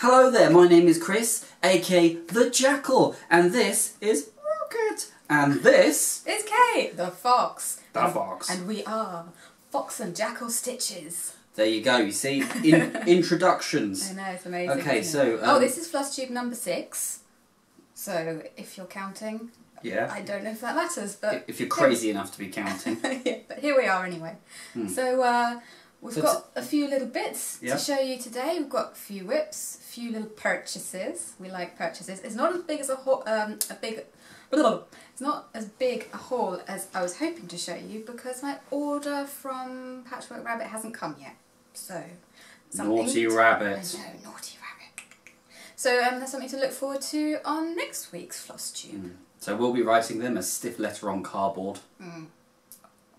Hello there, my name is Chris, aka The Jackal, and this is Rocket, and this is Kate, the Fox. The Fox. And we are Fox and Jackal Stitches. There you go, you see, introductions. I know, it's amazing. Okay, so... oh, this is FLOSSTUBE number 6, so if you're counting, yeah. I don't know if that matters, but... If you're crazy enough to be counting. Yeah, but here we are anyway. So, we've got a few little bits to show you today. We've got a few whips, a few little purchases. We like purchases. It's not as big as it's not as big a haul as I was hoping to show you because my order from Patchwork Rabbit hasn't come yet. So, naughty rabbit. I know, naughty rabbit. So, there's something to look forward to on next week's FLOSSTUBE. So we'll be writing them a stiff letter on cardboard. Well,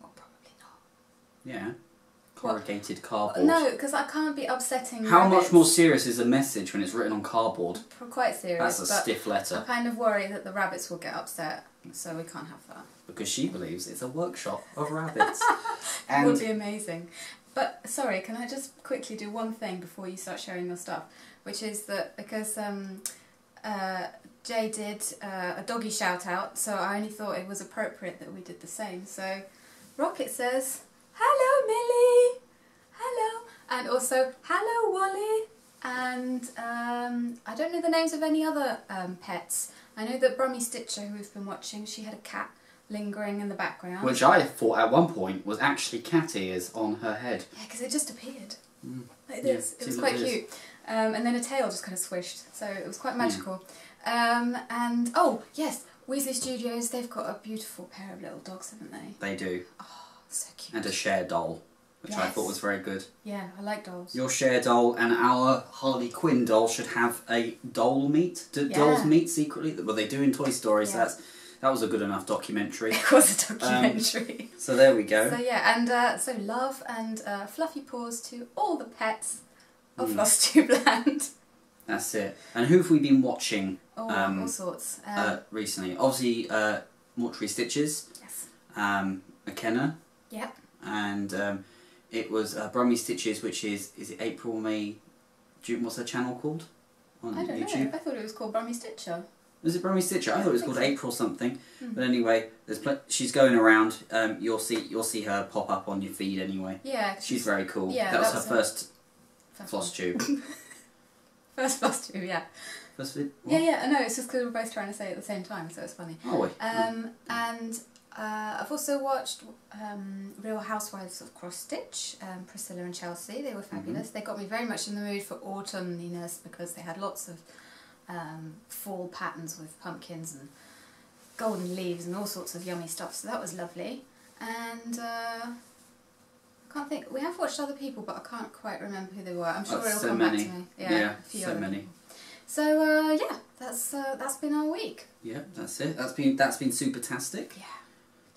probably not. Yeah. Corrugated cardboard. No, because I can't be upsetting How rabbits. much more serious is a message when it's written on cardboard? Quite serious. That's a stiff letter. I kind of worry that the rabbits will get upset, so we can't have that. Because she believes it's a workshop of rabbits. It would be amazing. But, sorry, can I just quickly do one thing before you start sharing your stuff? Which is that because Jay did a doggy shout out, so I only thought it was appropriate that we did the same. So, Rocket says... Hello, Millie! Hello! And also, hello, Wally! And I don't know the names of any other pets. I know that Brummy Stitcher, who we've been watching, she had a cat lingering in the background. Which I thought at one point was actually cat ears on her head. Yeah, because it just appeared. Like this. It was quite cute. And then a tail just kind of swished, so it was quite magical. And, oh, yes, Weasley Studios, they've got a beautiful pair of little dogs, haven't they? They do. Oh, so cute. And a share doll, which I thought was very good. Yeah, I like dolls. Your share doll and our Harley Quinn doll should have a doll meet. Do dolls meet secretly? Well, they do in Toy Story, so that was a good enough documentary. It was a documentary. So there we go. So yeah, and so love and fluffy paws to all the pets of FLOSSTUBE land. That's it. And who have we been watching? Oh, all sorts. Recently. Obviously, Mortuary Stitches. Yes. McKenna. Yep. And it was Brummy Stitches, which is it April, May, June? What's her channel called on I don't YouTube? know. I thought it was called Brummy Stitcher. Was it Brummy Stitcher? I thought it was called April something. But anyway, she's going around. You'll see her pop up on your feed anyway. Yeah. She's very cool. Yeah, that was her first FLOSSTUBE. First FLOSSTUBE, yeah. First vid? Yeah. No, it's just because we're both trying to say it at the same time, so it's funny. Oh wait. And I've also watched Real Housewives of Cross Stitch, Priscilla and Chelsea. They were fabulous. They got me very much in the mood for autumniness because they had lots of fall patterns with pumpkins and golden leaves and all sorts of yummy stuff. So that was lovely. And I can't think. We have watched other people, but I can't quite remember who they were. I'm sure it'll come back to me. Yeah, a few so many. People. So yeah, that's been our week. Yeah, that's it. That's been super-tastic. Yeah.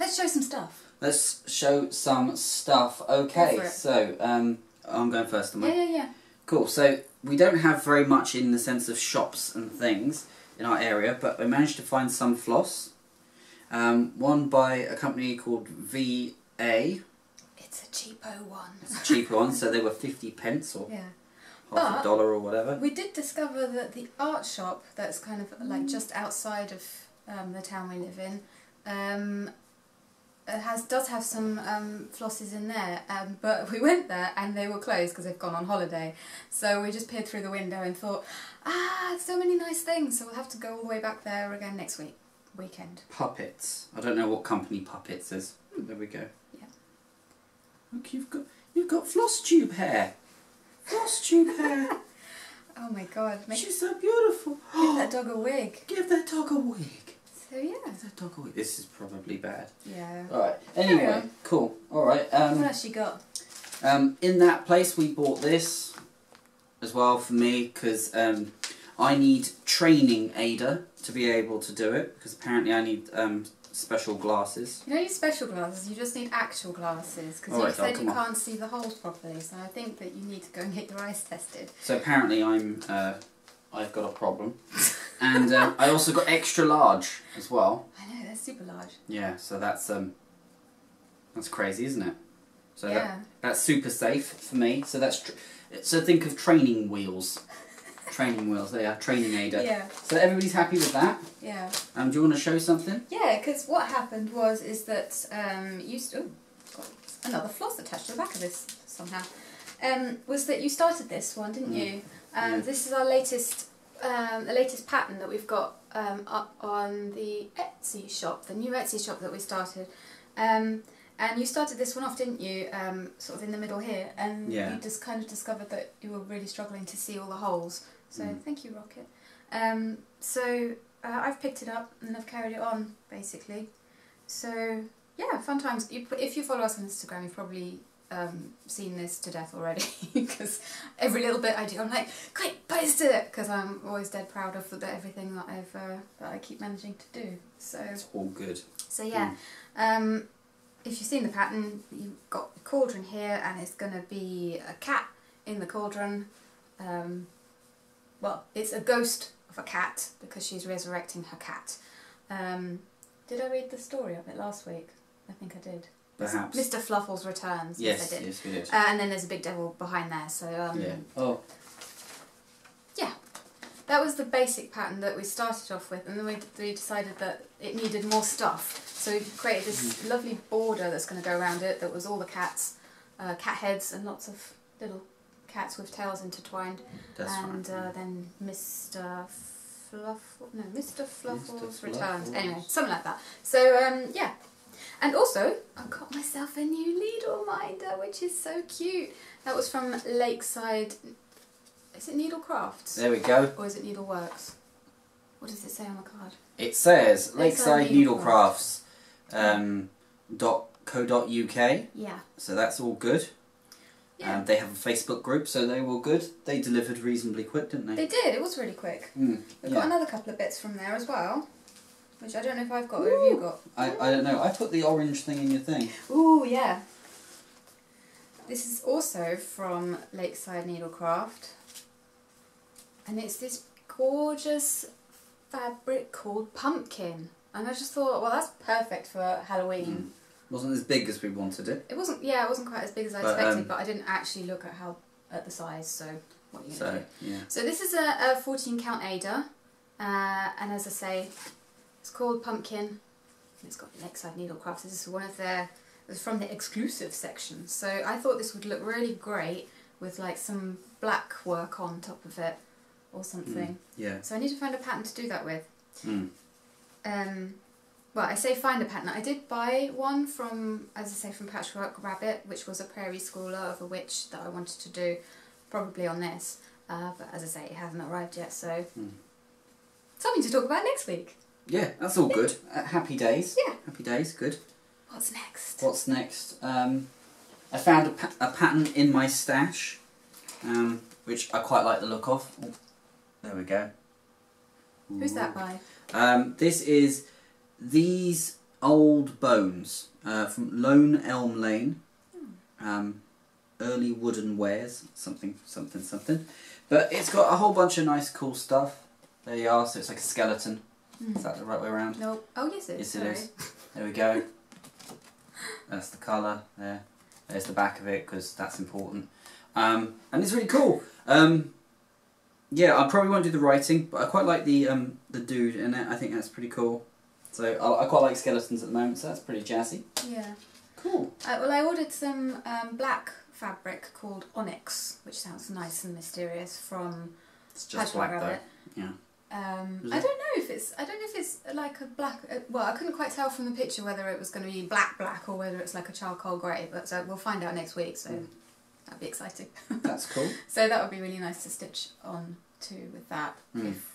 Let's show some stuff. Let's show some stuff. Okay, so I'm going first, am I? Yeah. Cool. So we don't have very much in the sense of shops and things in our area, but we managed to find some floss. One by a company called VA. It's a cheapo one. It's a cheaper one, so they were 50p or half a dollar or whatever. We did discover that the art shop that's kind of like just outside of the town we live in does have some flosses in there, but we went there and they were closed because they've gone on holiday. So we just peered through the window and thought, so many nice things, so we'll have to go all the way back there again next weekend. Puppets. I don't know what company Puppets is, but there we go. Yeah. Look, you've got FLOSSTUBE hair. FLOSSTUBE hair. Oh my god. She's so beautiful. Give that dog a wig. Give that dog a wig. So yeah. Give that dog a wig. This is probably bad. Yeah. Alright, anyway, cool. Alright. What else you got? In that place we bought this as well for me because I need training Ada to be able to do it because apparently I need special glasses. You don't need special glasses, you just need actual glasses because you said you can't see the holes properly, so I think that you need to go and get your eyes tested. So apparently I've got a problem. And I also got extra large as well. I know, they're super large. Yeah, so that's crazy, isn't it? So that's super safe for me. So so think of training wheels. Training wheels, they are training aider. Yeah. So everybody's happy with that. Yeah. Do you want to show something? Yeah, because what happened is that got another floss attached to the back of this somehow. Was that you started this one, didn't you? Yeah. This is our latest pattern that we've got up on the Etsy shop, the new Etsy shop that we started. And you started this one off, didn't you? Sort of in the middle here, and you just kind of discovered that you were really struggling to see all the holes. So thank you, Rocket. I've picked it up and I've carried it on basically. So yeah, fun times. If you follow us on Instagram, you've probably seen this to death already because every little bit I do, I'm like, quick, post it, because I'm always dead proud of everything that I keep managing to do. So it's all good. So yeah. If you've seen the pattern, you've got the cauldron here, and it's going to be a cat in the cauldron. Well, it's a ghost of a cat because she's resurrecting her cat. Did I read the story of it last week? I think I did. Perhaps. Mr. Fluffles returns. Yes, I did. yes, we did. And then there's a big devil behind there. So yeah. Oh. Yeah. That was the basic pattern that we started off with, and then we decided that it needed more stuff. So we created this lovely border that's going to go around it that was all the cats, cat heads and lots of little cats with tails intertwined. That's and right. Then Mr. Fluffles returns. Anyway, something like that. So yeah. And also, I got myself a new needle minder, which is so cute. That was from Lakeside. Is it Needlecrafts? There we go. Or is it Needleworks? What does it say on the card? It says Lakeside Needlecrafts. .co.uk. Yeah. So that's all good. Yeah. They have a Facebook group, so they were good. They delivered reasonably quick, didn't they? They did. It was really quick. We've got another couple of bits from there as well, which I don't know if I've got or have you got. I don't know. I put the orange thing in your thing. Ooh, yeah. This is also from Lakeside Needlecraft. And it's this gorgeous fabric called pumpkin. And I just thought, well, that's perfect for Halloween. Wasn't as big as we wanted it. It wasn't quite as big as I expected, but I didn't actually look at the size, so what are you going to do? Yeah. So this is a 14 count Ada, and as I say, it's called Pumpkin. It's got Lakeside Needlecraft. This is it's from the exclusive section. So I thought this would look really great with like some black work on top of it or something. Yeah. So I need to find a pattern to do that with. Well, I say find a pattern. I did buy one from, as I say, from Patchwork Rabbit, which was a prairie schooler of a witch that I wanted to do, probably on this. But as I say, it hasn't arrived yet, so something to talk about next week. Yeah, that's all good. Happy days. Yeah. Happy days, good. What's next? What's next? I found a pattern in my stash, which I quite like the look of. Oh, there we go. Who's that by? This is These Old Bones from Lone Elm Lane. Early Wooden Wares, something. But it's got a whole bunch of nice cool stuff. There you are, so it's like a skeleton. Is that the right way around? No. Oh, yes it is. Yes, it is. There we go. That's the colour there. There's the back of it, because that's important. And it's really cool. Yeah, I probably won't do the writing, but I quite like the dude in it. I think that's pretty cool. So I quite like skeletons at the moment, so that's pretty jazzy. Yeah. Cool. Well, I ordered some black fabric called Onyx, which sounds nice and mysterious, from It's just black Rabbit. though. Yeah. I don't know if it's like a black. Well, I couldn't quite tell from the picture whether it was going to be black or whether it's like a charcoal grey. But we'll find out next week. So that'd be exciting. That's cool. So that would be really nice to stitch on to with that if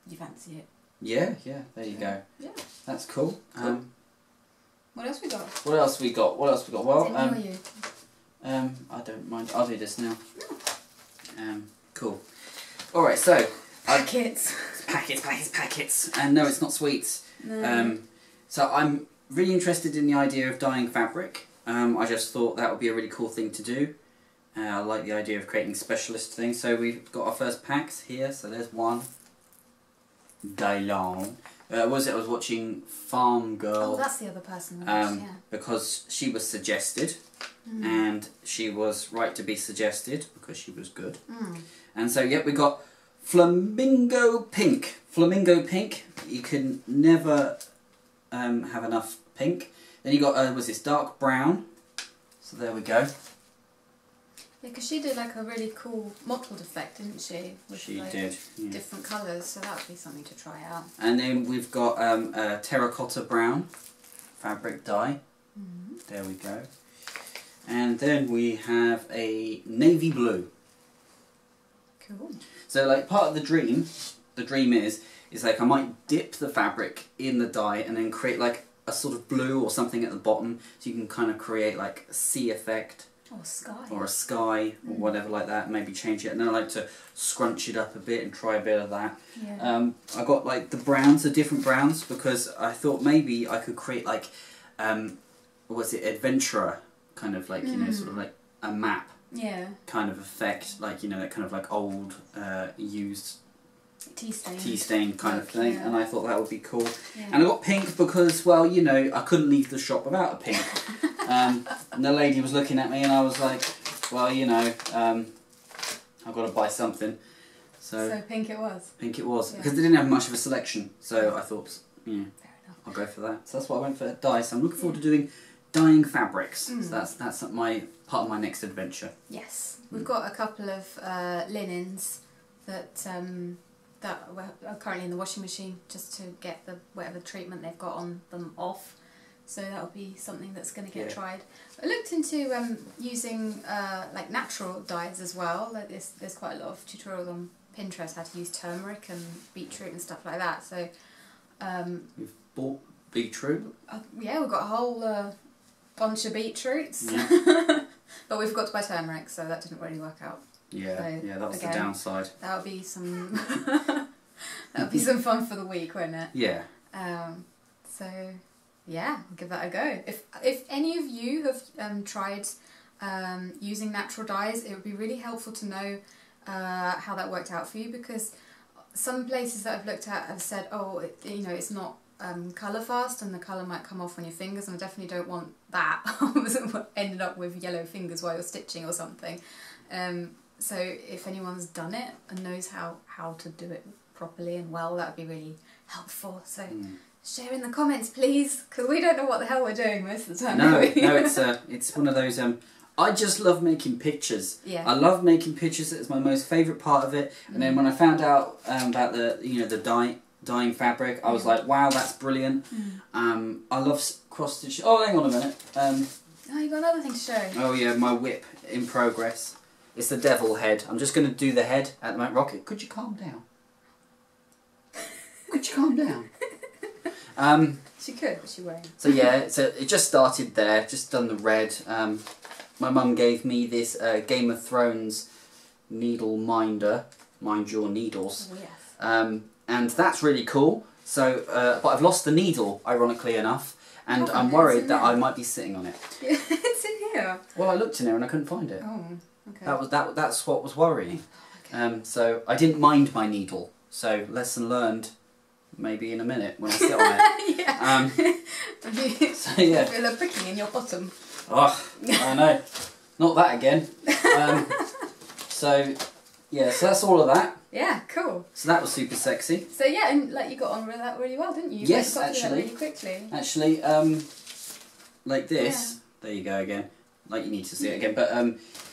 you fancy it. Yeah. There you go. Yeah. That's cool. What else we got? What else we got? Well, Is it me or you? I don't mind. I'll do this now. Cool. All right. So. Packets. Packets. And no, it's not sweets. No. So I'm really interested in the idea of dyeing fabric. I just thought that would be a really cool thing to do. I like the idea of creating specialist things. So we've got our first packs here. So there's one. Dylan. I was watching Farm Girl. Oh, that's the other person. Yeah. Because she was suggested. And she was right to be suggested because she was good. And so, yep, we got Flamingo Pink. Flamingo Pink, you can never have enough pink. Then you got, what's this, dark brown. So there we go. Yeah, because she did like a really cool mottled effect, didn't she? With She like did. Yeah. different colours, so that would be something to try out. And then we've got a terracotta brown fabric dye. There we go. And then we have a navy blue. Cool. So like part of the dream is like I might dip the fabric in the dye and then create like a sort of blue or something at the bottom, so you can kind of create like a sea effect. Or a sky. Or a sky, or whatever like that, maybe change it. And then I like to scrunch it up a bit and try a bit of that. Yeah. I got like the browns, the different browns, because I thought maybe I could create like, what's it, adventurer, kind of like, you know, sort of like a map kind of effect, like, you know, that kind of like old, used tea stain kind of thing, and I thought that would be cool. Yeah. And I got pink because, well, you know, I couldn't leave the shop without a pink. And the lady was looking at me and I was like, well, you know, I've got to buy something. So pink it was? Pink it was. Yeah. Because they didn't have much of a selection, so I thought, you know, fair enough. I'll go for that. So that's why I went for dye. So I'm looking forward to doing dyeing fabrics. So that's my part of my next adventure. Yes. We've got a couple of linens that that are currently in the washing machine, just to get the whatever treatment they've got on them off. So that'll be something that's going to get tried. I looked into using like natural dyes as well. Like there's quite a lot of tutorials on Pinterest how to use turmeric and beetroot and stuff like that. So you've bought beetroot? Yeah, we've got a whole bunch of beetroots. Yeah. But we forgot to buy turmeric, so that didn't really work out. Yeah, so, yeah, that was the downside. That'll be some that'll be some fun for the week, won't it? Yeah. So yeah, I'll give that a go. If any of you have tried using natural dyes, it would be really helpful to know how that worked out for you, because some places that I've looked at have said, oh, you know, it's not colour fast and the colour might come off on your fingers, and I definitely don't want that. I ended up with yellow fingers while you're stitching or something. So if anyone's done it and knows how to do it properly and well, that would be really helpful. So share in the comments, please, because we don't know what the hell we're doing most of the time. No, it's one of those. I just love making pictures. Yeah. I love making pictures. It's my most favourite part of it. And then when I found out about the dyeing fabric, I was like, wow, that's brilliant. I love cross stitch. Oh, hang on a minute. Oh, you got another thing to show. Oh yeah, my whip in progress. It's the devil head. I'm just going to do the head at the moment. Rocket, could you calm down? Could you calm down? She could, but she won't. So yeah, so it just started there. Just done the red. My mum gave me this Game of Thrones needle minder. Mind your needles. Oh, yes. And that's really cool. So, but I've lost the needle, ironically enough, and I'm worried that I might be sitting on it. Yeah, it's in here. Well, I looked in there and I couldn't find it. Oh, okay. That's what was worrying. Okay. So I didn't mind my needle. So lesson learned. Maybe in a minute when I sit on it. Yeah. So yeah. Feel a pricking in your bottom. Oh, I know. Not that again. So yeah, so that's all of that. Yeah, cool. So that was super sexy. So yeah, and like you got on with that really well, didn't you? Yes, got to actually. do that really quickly. Actually, like this. Yeah. There you go again. Like you need to see it again, but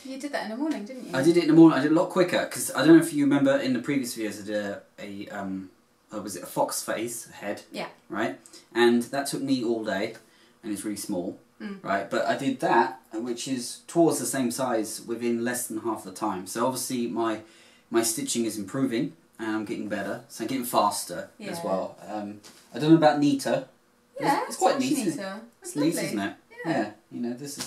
you did that in the morning, didn't you? I did it in the morning. I did it a lot quicker because I don't know if you remember in the previous videos I did was it a fox face head? Yeah. Right, and that took me all day, and it's really small. Right, but I did that, which is towards the same size within less than half the time. So obviously my stitching is improving and I'm getting better, so I'm getting faster as well. I don't know about neater. Yeah, it's quite neat. Neater. It's neat, isn't it? Yeah. You know, this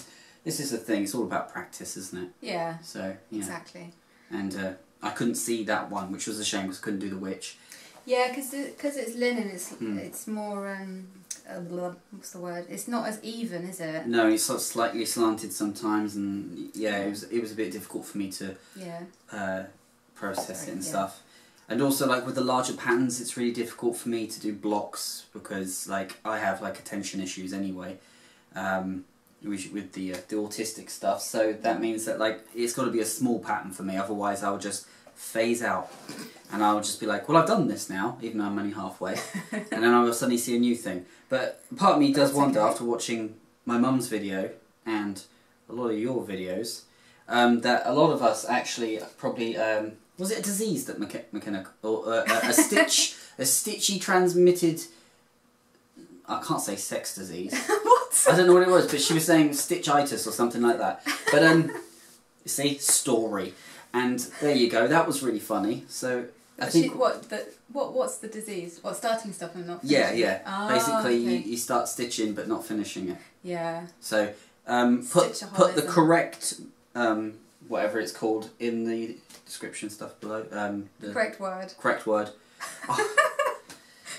is the thing. It's all about practice, isn't it? Yeah. So yeah. Exactly. And I couldn't see that one, which was a shame because I couldn't do the witch. Yeah, because it's linen. It's more what's the word? It's not as even, is it? No, it's sort of slightly slanted sometimes, and yeah, it was a bit difficult for me to process it and stuff. And also, like with the larger patterns, it's really difficult for me to do blocks because like I have like attention issues anyway, with the autistic stuff. So that means that like it's got to be a small pattern for me. Otherwise, I'll just phase out. And I'll just be like, well, I've done this now, even though I'm only halfway. And then I will suddenly see a new thing. But part of me does wonder, after watching my mum's video and a lot of your videos, that a lot of us actually probably... was it a disease that McKenna... or a stitchy transmitted... I can't say sex disease. What? I don't know what it was, but she was saying stitchitis or something like that. But, you see, story. And there you go, that was really funny. So... I think what's the disease? What, starting stuff and not finishing? Yeah. Oh, basically, okay. you start stitching but not finishing it. Yeah. So put the correct whatever it's called in the description stuff below. The correct word. Correct word. Oh.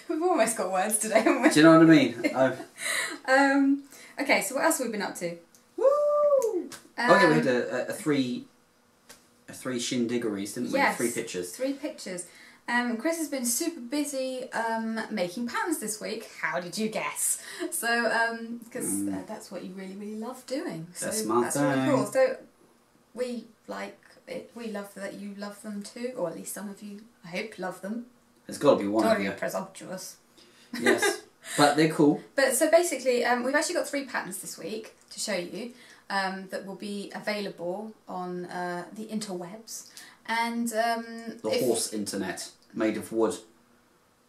We've almost got words today, haven't we? Do you know what I mean? Okay, so what else have we been up to? Woo! Oh yeah, we had a three shindiggeries, didn't we? Yes, 3 pictures. 3 pictures. Chris has been super busy making patterns this week. How did you guess? So, because that's what you really, really love doing. So that's my thing. Really cool. So we like it. We love that you love them too, or at least some of you, I hope, love them. There's got to be one of you. Don't be presumptuous. Yes, but they're cool. But so basically, we've actually got 3 patterns this week to show you. That will be available on the interwebs, and the horse internet made of wood,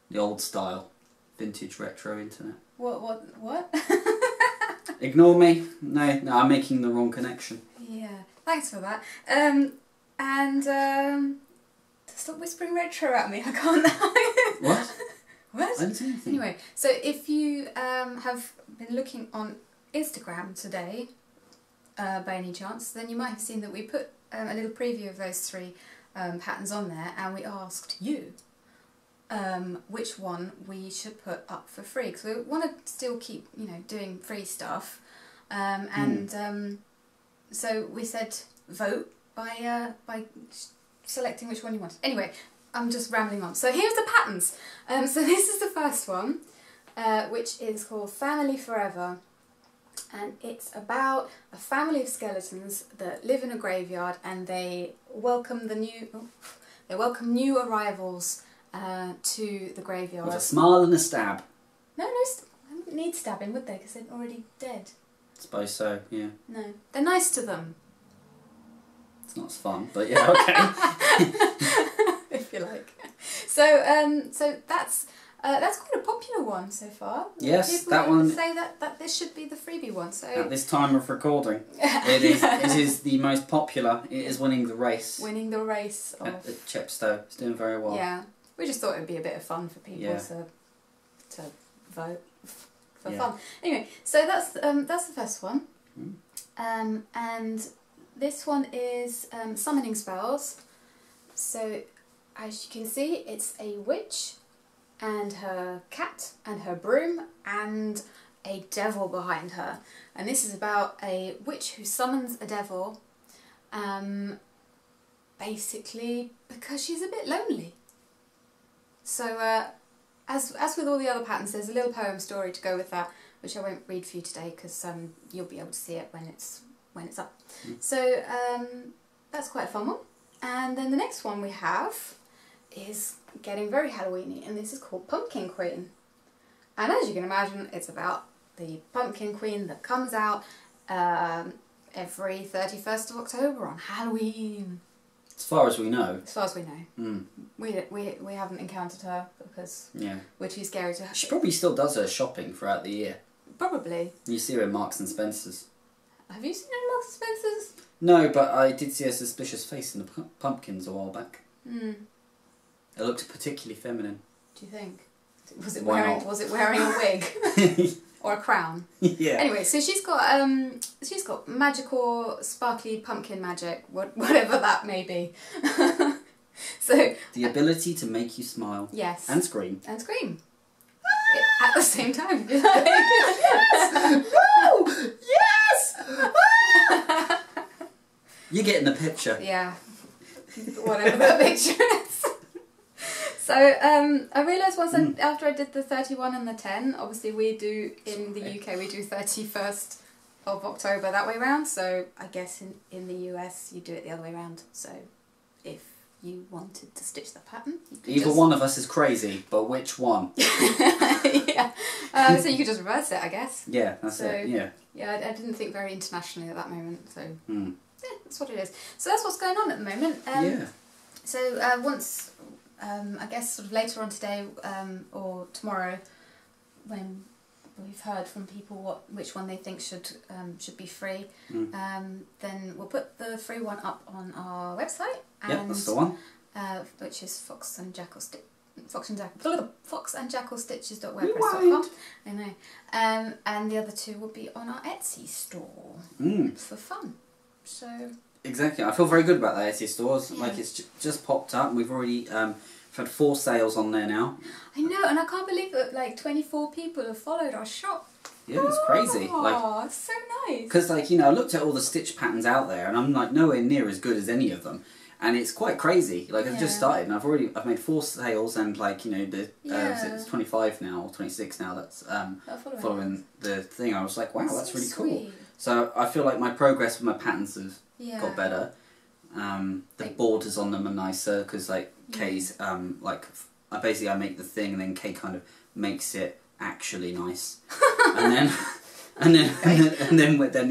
the old style, vintage retro internet. What? Ignore me. No, I'm making the wrong connection. Yeah, thanks for that. Stop whispering retro at me. I can't now. What? What? I didn't say anything. Anyway, so if you have been looking on Instagram today. By any chance, then you might have seen that we put a little preview of those 3 patterns on there, and we asked you which one we should put up for free, because we want to still keep, doing free stuff, so we said vote by selecting which one you wanted. Anyway, I'm just rambling on. So here's the patterns. So this is the first one, which is called Family Forever. And it's about a family of skeletons that live in a graveyard, and they welcome new arrivals to the graveyard. With a smile and a stab. No, they wouldn't need stabbing, would they? Because they're already dead. I suppose so, yeah. No, they're nice to them. It's not as fun, but yeah, okay. If you like. So that's quite a popular one so far. Yes, people that one. Say that this should be the freebie one. So at this time of recording, it is the most popular. It is winning the race. Winning the race at Chepstow. It's doing very well. Yeah, we just thought it would be a bit of fun for people to vote for fun. Anyway, so that's the first one, and this one is summoning spells. So as you can see, it's a witch and her cat and her broom and a devil behind her, and this is about a witch who summons a devil basically because she's a bit lonely. So as with all the other patterns, there's a little poem story to go with that, which I won't read for you today because you'll be able to see it when it's up. So that's quite a fun one. And then the next one we have is getting very Halloweeny, and this is called Pumpkin Queen. And as you can imagine, it's about the Pumpkin Queen that comes out every 31st of October on Halloween. As far as we know. As far as we know. We haven't encountered her because we're too scary to... She probably still does her shopping throughout the year. Probably. You see her in Marks and Spencer's. Have you seen her in Marks and Spencer's? No, but I did see a suspicious face in the pumpkins a while back. It looked particularly feminine. Do you think? Was it wearing a wig or a crown? Yeah. Anyway, so she's got magical, sparkly pumpkin magic, whatever that may be. So the ability to make you smile. Yes. And scream. And scream. At the same time. Like. Yes! Woo! Yes! You're getting the picture. Yeah. Whatever that picture is. So I realised once after I did the 31 and the 10, obviously we do in the UK we do 31st of October that way round. So I guess in the US you do it the other way round. So if you wanted to stitch the pattern. Either one of us is crazy, but which one? Yeah. So you could just reverse it, I guess. Yeah, that's it. Yeah. Yeah, I didn't think very internationally at that moment, so yeah, that's what it is. So that's what's going on at the moment. Yeah. So once, I guess, sort of later on today or tomorrow, when we've heard from people which one they think should be free, then we'll put the free one up on our website. Yeah, that's the one. Which is foxandjackalstitches.wordpress.com. I know. And the other two will be on our Etsy store for fun. So exactly, I feel very good about that Etsy store. Yeah. Like it's just popped up, and we've already had 4 sales on there now. I know, and I can't believe that like 24 people have followed our shop. Yeah, it's crazy. Oh, it's so nice. Because like, you know, I looked at all the stitch patterns out there, and I'm like nowhere near as good as any of them. And it's quite crazy. Like I've just started, and I've made 4 sales, and like, you know, it's 25 now or 26 now. That's following the thing. I was like, wow, that's really cool. So I feel like my progress with my patterns has got better. The borders on them are nicer because like Kay's like I make the thing, and then Kay kind of makes it actually nice, and then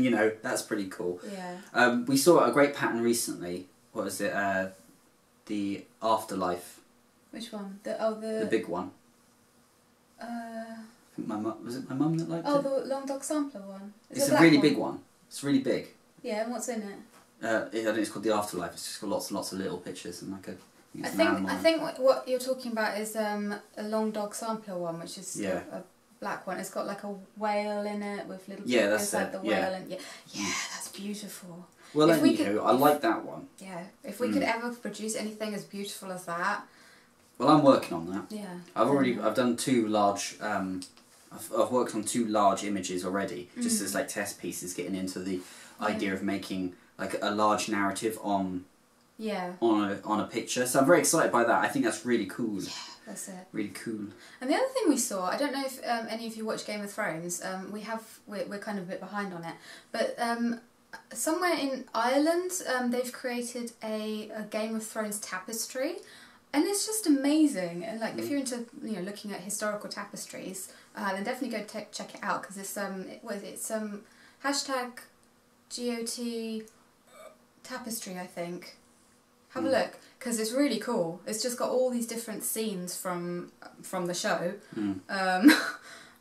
you know, that's pretty cool. Yeah. We saw a great pattern recently. What was it? The Afterlife. Which one? The big one. I think my mum, was it my mum that liked it? Oh, the long dog sampler one. It's a really big one. It's really big. Yeah, and what's in it? I think it's called the Afterlife. It's just got lots and lots of little pictures and like I think what you're talking about is a long dog sampler one, which is a black one. It's got like a whale in it with little pictures like the whale and that's beautiful. Well, I like that one. Yeah, if we could ever produce anything as beautiful as that. Well, I'm working on that. Yeah. I've done 2 large. I've worked on 2 large images already, just as like test pieces, getting into the idea of making like a large narrative on a picture. So I'm very excited by that. I think that's really cool. Yeah, that's it. Really cool. And the other thing we saw, I don't know if any of you watch Game of Thrones. We're kind of a bit behind on it, but somewhere in Ireland they've created a Game of Thrones tapestry, and it's just amazing. And like if you're into looking at historical tapestries, then definitely go check it out, because it's hashtag GOT tapestry, I think. Have a look, because it's really cool. It's just got all these different scenes from the show,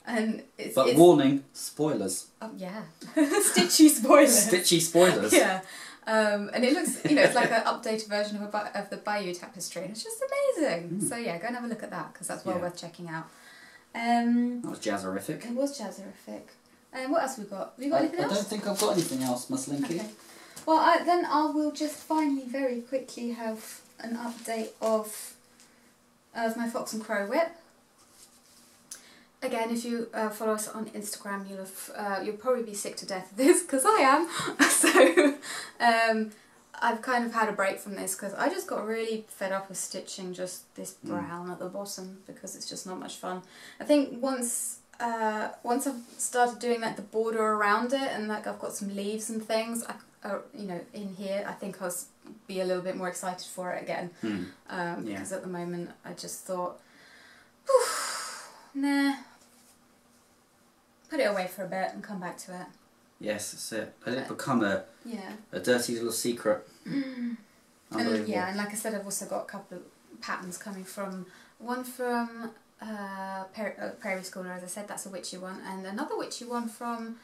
and it's warning, spoilers. Oh yeah, stitchy spoilers. Stitchy spoilers. Yeah, and it looks it's like an updated version of the Bayeux tapestry, and it's just amazing. So yeah, go and have a look at that, because that's well worth checking out. That was jazzerific. It was jazzerific. And what else have we got? Have you got anything else? I don't think I've got anything else, Miss Linky. Okay. Well, then I will just finally very quickly have an update of my Fox and Crow whip. Again, if you follow us on Instagram, you'll probably be sick to death of this, because I am. So I've kind of had a break from this, because I just got really fed up with stitching just this brown at the bottom, because it's just not much fun. I think once I've started doing like the border around it, and like I've got some leaves and things, in here, I think I'll be a little bit more excited for it again. Because at the moment I just thought, nah, put it away for a bit and come back to it. Yes, that's it. Let it become a dirty little secret. And and like I said, I've also got a couple of patterns coming from, one from Prairie Schooler, as I said, that's a witchy one, and another witchy one from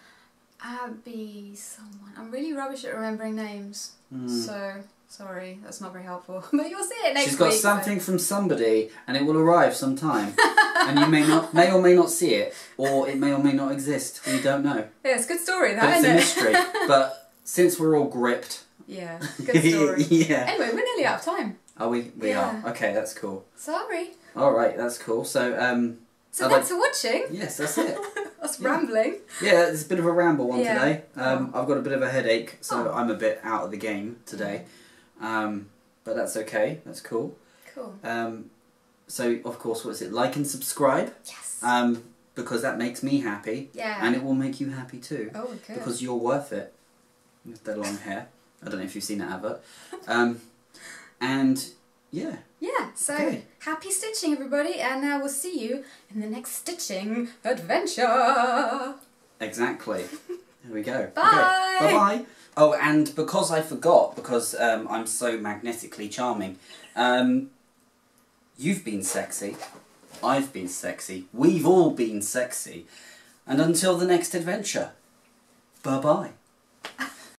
Abby someone. I'm really rubbish at remembering names, so sorry, that's not very helpful. But you'll see it next week. She's got something from somebody, and it will arrive sometime, and you may or may not see it, or it may or may not exist. We don't know. Yeah, it's a good story, but it's a mystery. But since we're all gripped, yeah, good story. Anyway, we're nearly out of time. Are we? We are. Okay, that's cool. Sorry. All right, that's cool. So thanks for watching. Yes, that's it. Us rambling. Yeah, it's a bit of a ramble one today. I've got a bit of a headache, so I'm a bit out of the game today. But that's okay. That's cool. Cool. So of course, what is it? Like and subscribe. Yes. Because that makes me happy. Yeah. And it will make you happy too. Oh, good. Because you're worth it. With the long hair. I don't know if you've seen that advert. And Yeah. Yeah, so Okay. happy stitching, everybody, and we'll see you in the next stitching adventure. Exactly. There we go. Bye. Okay. Bye-bye. Oh, and because I forgot, because I'm so magnetically charming, you've been sexy, I've been sexy, we've all been sexy, and until the next adventure, bye-bye.